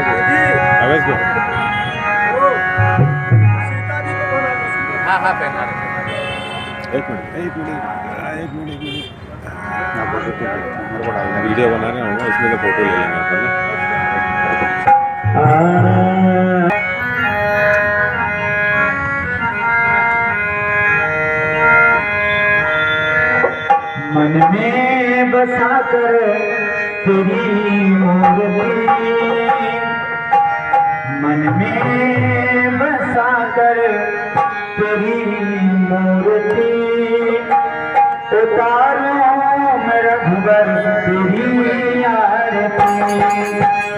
कागज को हाँ हाँ पहना एक मिनट एक मिनट एक मिनट एक मिनट ना फोटो तो मेरे को डालना वीडियो बना रहे होंगे इसमें तो फोटो ले लेंगे अपन ना मन में बसा कर तेरी मूर्ति, मन में बसा कर तेरी मूर्ति, उतारूं मैं रघुबर तेरी आरती।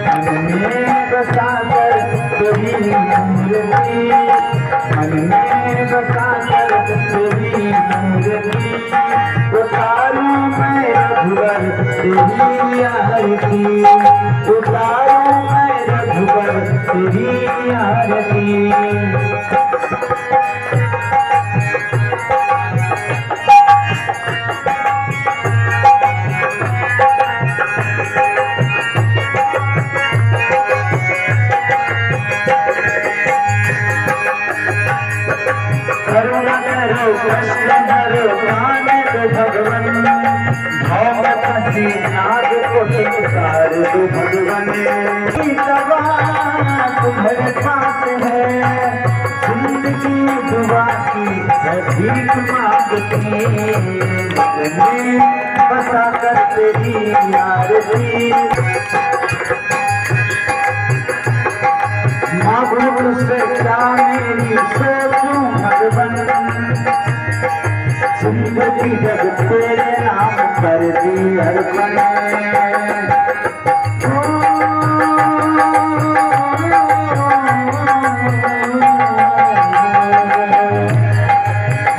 मन में बसा कर तेरी मूर्ति, मन में बसा कर तेरी मूर्ति, उतारूं मैं रघुबर तेरी आरती, उतारूं मैं रघुबर तेरी आरती। करुणा करो कृष्ण धरो प्राण दो भगवन, भव फंसी नाग को संसार दो भगवन। तुम्हारे पास है जिंदगी दुआ की भीख मांगती, में बसा कर तेरी आरती। मांगू से क्या मेरी सोचूं भगवन, जिंदगी जब तेरे नाम कर दी अर्पण।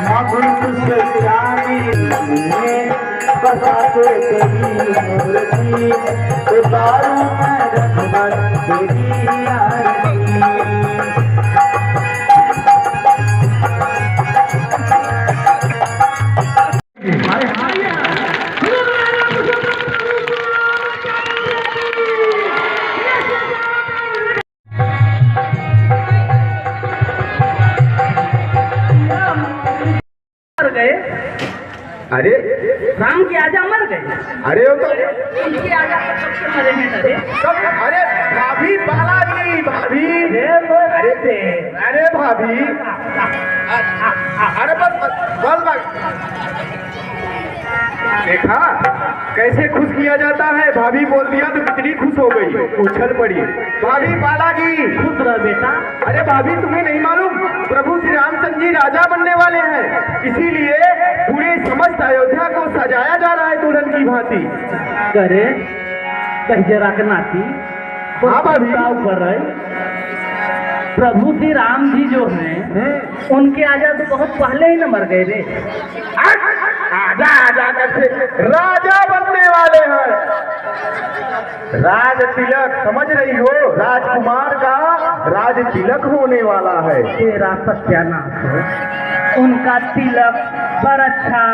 मांगू से क्या मेरी बसा के तेरी मूर्ति, उतारूं मैं रघुबर तेरी आरती। अरे राम की आजा मर गए। अरे वो तो उनकी आजा तो सबसे मरे हैं। अरे भाभी बालाजी भाभी, अरे भाभी, अरे बस देखा कैसे खुश किया जाता है। भाभी बोल दिया तो कितनी खुश हो गई, उछल पड़ी। भाभी बालाजी खुश रह बेटा। अरे भाभी तुम्हें नहीं मालूम प्रभु श्री रामचंद्र जी राजा बनने वाले हैं, इसीलिए पूरे समस्त अयोध्या को सजाया जा रहा है दुल्हन की भांति। करे जरा के नाती हाँ भाभी ऊपर रहे। प्रभु श्री राम जी जो हैं उनके आजा तो बहुत पहले ही न मर गए रे। आजा आजा करके राजा बनने वाले हैं। राज तिलक समझ रही हो, राजकुमार का राज तिलक होने वाला है। तेरा सत्यानाश हो। उनका तिलक बरच्छा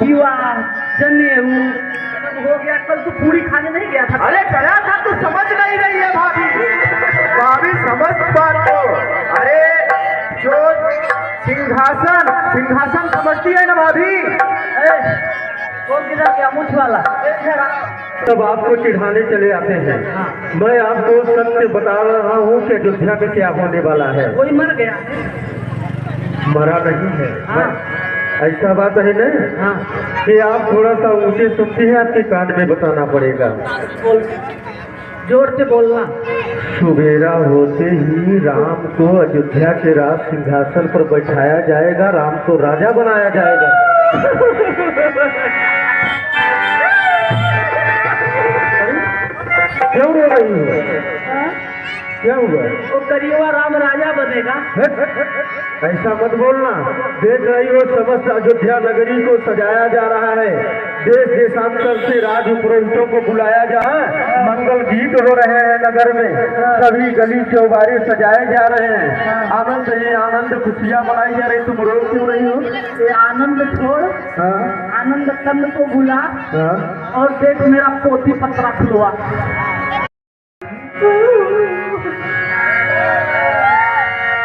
विवाह जनेऊ हो गया। कल तो पूरी खाने नहीं गया था। अरे गया था तो समझ नहीं रही है भाभी। भाभी समझ बात को। अरे जो सिंहासन समझती है ना भाभी। वो गिरा क्या मुझ वाला तब आपको चिढ़ाने चले आते हैं। मैं आपको सत्य बता रहा हूँ कि अयोध्या में क्या होने वाला है। कोई मर गया। मरा नहीं है। हाँ। ऐसा बात है ना हाँ। कि आप थोड़ा सा ऊंचे सुनते हैं, आपके कान में बताना पड़ेगा। बोल जोर से बोलना। सुबेरा होते ही राम को अयोध्या के राज सिंहासन पर बैठाया जाएगा, राम को राजा बनाया जाएगा। क्यों रो रही है? क्या हुआ? वो करिएवा राम राजा बनेगा। ऐसा मत बोलना। देख रही हो समस्त अयोध्या नगरी को सजाया जा रहा है। देश देशांतर से राज पुरोहितों को बुलाया जा रहा है। मंगल गीत हो रहे हैं नगर में, सभी गली चौबारे सजाए जा रहे हैं। आनंद ही आनंद, खुशियाँ मनाई जा रही। तुम रो क्यों रही हो? ये आनंद छोड़। हाँ? आनंद कंद को भुला। हाँ? और देख मेरा पोती पत्रा खुलवा।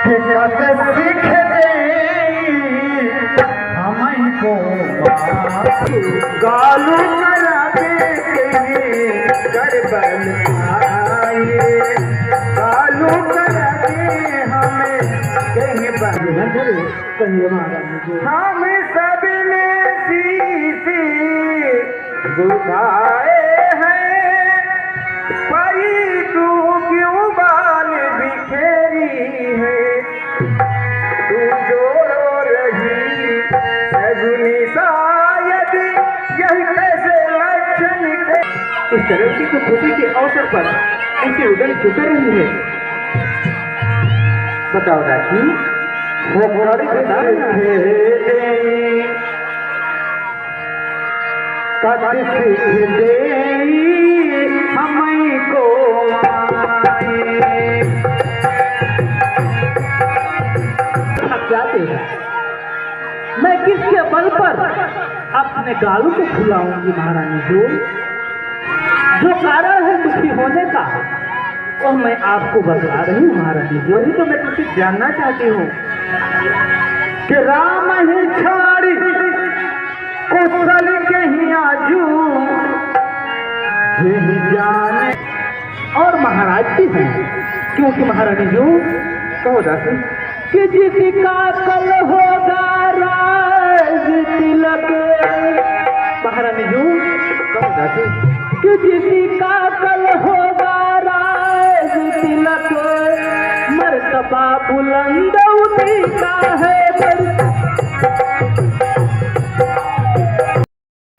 कि कैसे सीख दे हमको गालू करा के गड़बड़ आए गालू करा के हमें कहीं हम सब ने शीशी दुखाए हैं परी तू क्यों बाल बिखेरी है तू जो रो रही सगुनी शायद यही कैसे लक्षण के इस तरह की तो खुशी के अवसर पर ऐसे उड़न छुटे रही है। बताओ राखी वो घोड़ी के हमको क्या देगा? मैं किसके बल पर अपने गालों को खिलाऊंगी महारानी जो कारण है दुखी होने का और मैं आपको बता रही हूँ महारानी जी। वही तो मैं तुझसे जानना चाहती हूँ कि राम ही छाड़ी कुशल कहीं आजू यही जाने और महाराज भी हैं क्योंकि महारानी जी कहो दासी कि जिसका कल होगा राज तिलक महारानी जी कहो दासी कि जिसका कल होगा राज तिलक मर्तबा बुलंद उसी का है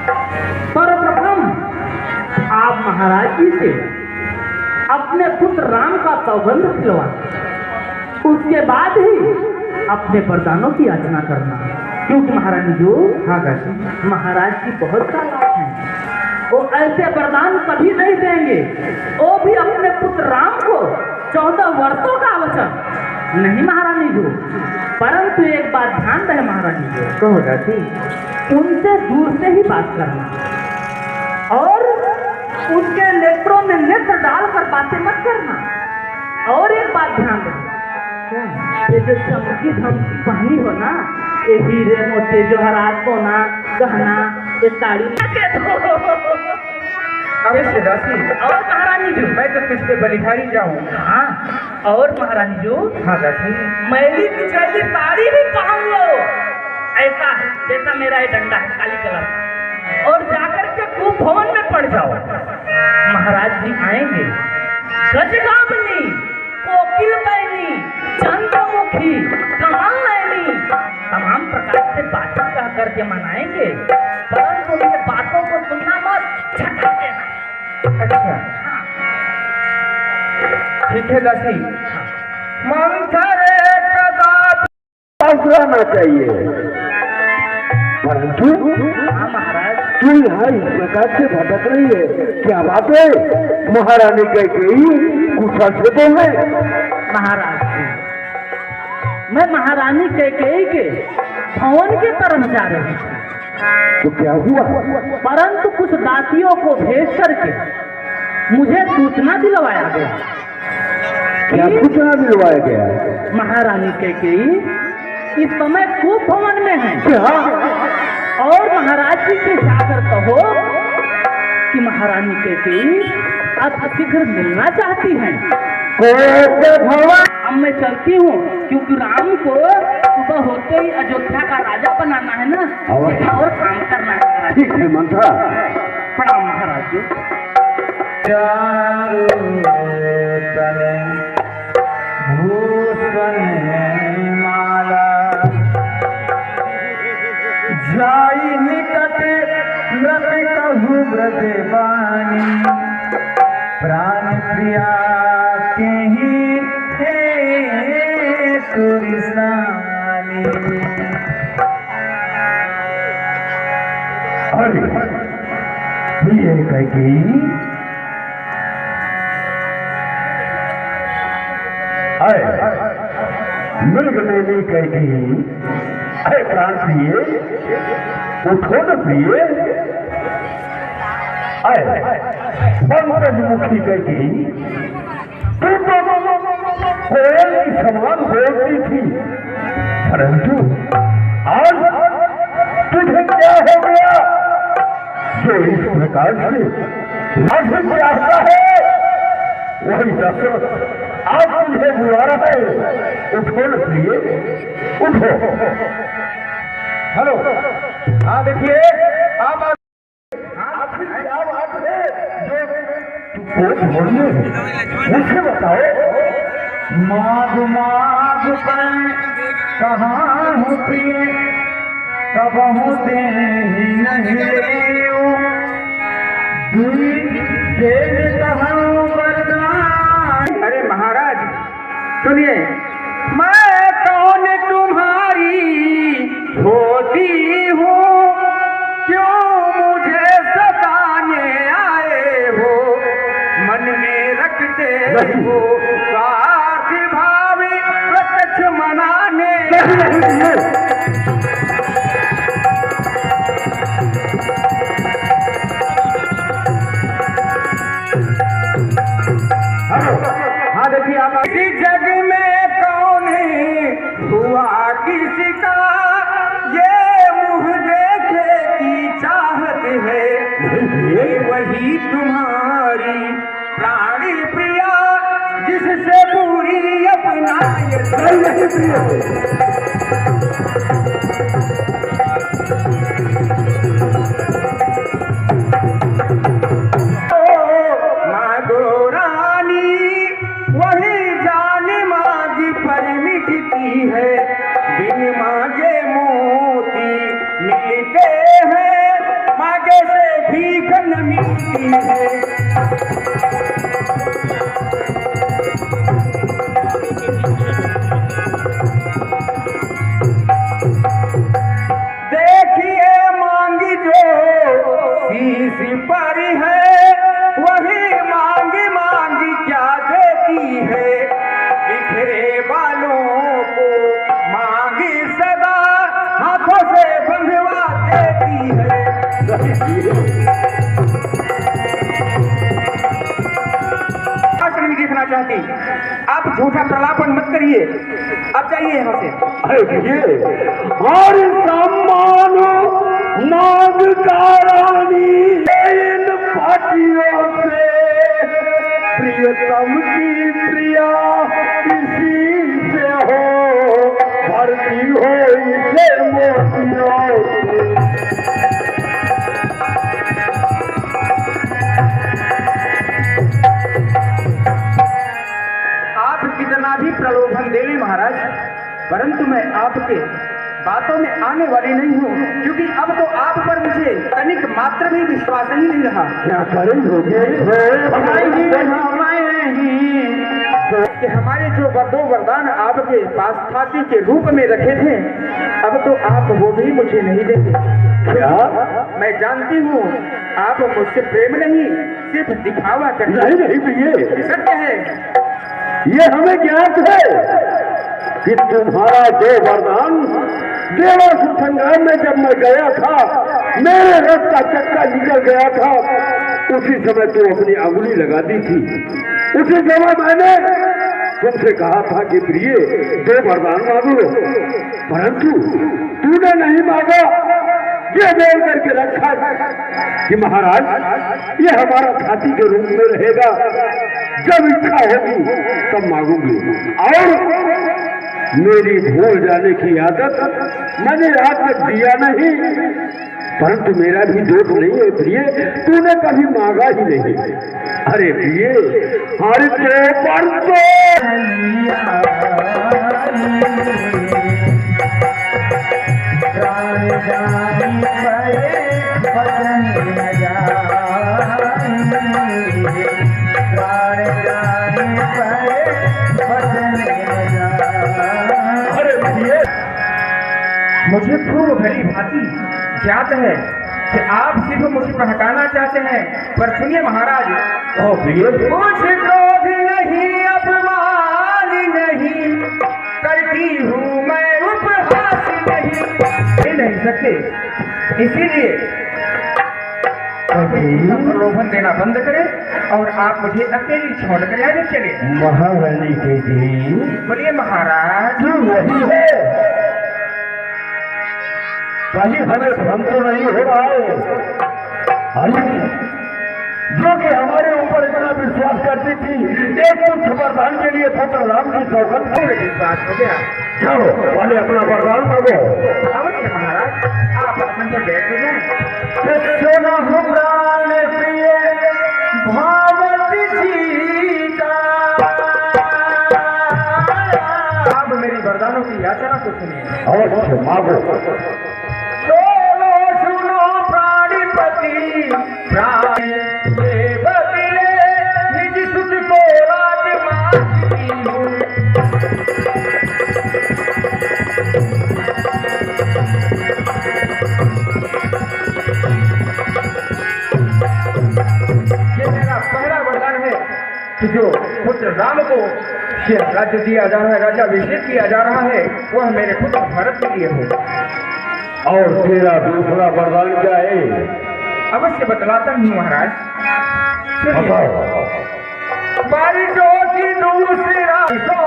सर्वप्रथम आप महाराज जी से अपने पुत्र राम का सौगंध खिलवा उसके बाद ही अपने वरदानों की याचना करना क्योंकि महारानी जो हाँ दासी महाराज जी बहुत चालाक हैं वो ऐसे वरदान कभी नहीं देंगे वो भी अपने पुत्र राम को 14 वर्षों का वचन नहीं महारानी जो परंतु एक बात ध्यान रहे महारानी जो कहो दासी उनसे दूर से ही बात करना और उनके नेत्रों में नेत्र डालकर बातें मत करना और एक बात ध्यान रहे ये जो चमकी धमकी पहनी हो ना ये हीरे मोती जवाहरात सोना गहना ये साड़ी अवश्य दासी और महारानी जी मैं तो तुझ पे बलिहारी जाऊँ हाँ और महारानी जी हाँ दासी मैली पिछली साड़ी भी पहन लो ऐसा जैसा मेरा ये डंडा है काली कलर का और जाकर के खूब भवन में पड़ जाओ महाराज जी आएंगे गजगामनी कोकिल बैनी चंद्रमुखी कमल नैनी तमाम प्रकार से बातें कह करके मनाएंगे परंतु उनके बातों को सुनना मत झटका देना अच्छा ठीक है दासी मंथरे कदापि चाहिए परंतु हाँ महाराज तू यहाँ इस प्रकार से भटक रही है क्या बात है महारानी कह गई कुछ से तो है महाराज जी मैं महारानी कैकेयी के भवन की तरफ जा रही हूँ तो क्या हुआ परंतु कुछ दासियों को भेज करके मुझे सूचना दिलवाया गया क्या सूचना दिलवाया गया महारानी कैकेयी इस समय खूब भवन में है क्या और महाराज जी से जाकर कहो कि महारानी कैकेयी अतिशीघ्र मिलना चाहती हैं अब मैं चलती हूँ क्योंकि राम को सुबह होते ही अयोध्या का राजा बनाना है ना और काम करना है महाराज। ठीक है मंत्रा प्रणाम महाराज जी जाई निकट लग कहू ब्रजवानी प्राण प्रिया के ही सुरिसानी अरे ये कही मिल गई कही अरे प्राण प्रिय उठो न प्रिय पंकज मुखी कही कोयल की समान बोलती थी, परंतु आज तुझे क्या हो गया जो इस प्रकार से नासिक चाहता है? वही दशरथ आज तुझे बुला रहा है। उठो न प्रिय, उठो। हेलो, हाँ देखिए, आप आखिर क्या बात है जो तुमको छोड़िए, मुझे बताओ। माघ माघ पर कहाँ हूँ प्रिय, कब होते ही नहीं दुई से कहूँ वरदान। अरे महाराज सुनिए, मैं कौन तुम्हारी होती हूँ, क्यों मुझे सताने आए हो, मन में रखते हो स्वार्थ भावी प्रत्यक्ष मनाने। हाँ देखिए, आप इसी जग में कौन हुआ किसी का ये मुंह देखे की चाहत है, ये वही तुम्हारी प्राणी प्रिया जिससे पूरी अपना है, बिन मांगे मोती मिलते हैं, मांगे से भीख न मिलती है। देखिए मांगी जो शीश पर है, वही मांगी मांगी क्या देती है, बिखरे बालों को मांगी सदा हाथों से बंधवा देती है। नहीं देखना चाहती, आप झूठा प्रलापन मत करिए, अब जाइए यहाँ से। अरे और सम्मान नाग रानी इन पाटियों से प्रियतम की प्रिया किसी से हो, भरती हो इसे मोतियों से। आप कितना भी प्रलोभन दे ले महाराज, परंतु मैं आपके बातों में आने वाली नहीं हूँ, क्योंकि अब तो आप पर मुझे तनिक मात्र भी विश्वास ही नहीं रहा। क्या करेंगे कि हमारे जो दो वरदान आपके पास छाती के रूप में रखे थे, अब तो आप वो भी मुझे नहीं देते। क्या? मैं जानती हूँ आप मुझसे प्रेम नहीं, सिर्फ दिखावा करते। नहीं ये सत्य है, ये हमें ज्ञात है कि तुम्हारा जो वरदान देवासुर संग्राम में जब मैं गया था, मेरे रथ का चक्का निकल गया था, उसी समय तू अपनी अंगुली लगा दी थी। उसी समय मैंने तुमसे कहा था कि प्रिय दो वरदान मांगो, परंतु तूने नहीं मांगा। ये बोल करके रखा कि महाराज ये हमारा छाती के रूप में रहेगा, जब इच्छा होगी तब मांगूंगी। और मेरी भूल जाने की आदत मैंने आज तक दिया नहीं, परंतु मेरा भी दोष नहीं है प्रिय, तूने कभी मांगा ही नहीं। अरे प्रिय हर तो पर मुझे खूब भली भांति ज्ञात है कि आप सिर्फ मुझे भटकाना चाहते हैं, पर सुनिए महाराज, कुछ क्रोध नहीं, अपमान नहीं करती हूँ मैं, उपहास नहीं सकते, इसीलिए आप इतना प्रलोभन देना बंद करें और आप मुझे अकेली छोड़ कर आगे चले। महारानी के जी बोलिए महाराज। वही है, कहीं हमें भ्रम तो नहीं हो रहा है। जो कि हमारे ऊपर इतना विश्वास करती थी, एक कुछ वरदान के लिए पुत्र राम की सौगंध में विश्वास हो गया। चलो पहले अपना वरदान मांगो। अवश्य महाराज, आप अपन पर बैठ हो जाए। सोना हुक्रान प्रिय भावती सीता। आप मेरी वरदानों की याचना को सुनिए। अवश्य मांगो। बोलो सुनो प्राणिपति प्राण बदले निज सुत को राजमाती हूँ। ये मेरा पहला वरदान है कि जो पुत्र राम को राज्य दिया जा रहा है, राज्याभिषेक किया जा रहा है, वह मेरे पुत्र भरत के लिए हो। और तेरा दूसरा वरदान क्या है? अवश्य बतलाता हूँ महाराज। सुनिए। बताओ। बारिशों की दूसरा को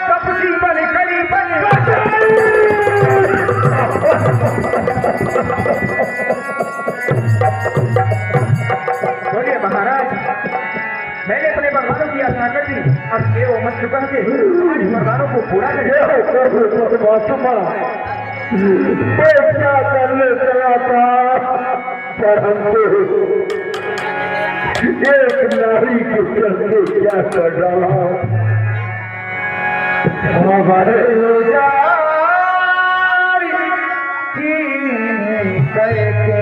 तपसी बन कली बन। बोलिए महाराज, मैंने अपने वरदानों की आशा कर दी, अब ये वो मत चुका के वरदानों को पूरा कर क्या करने चला था, परंतु एक नारी के चलते क्या कर डाला। हमारे कह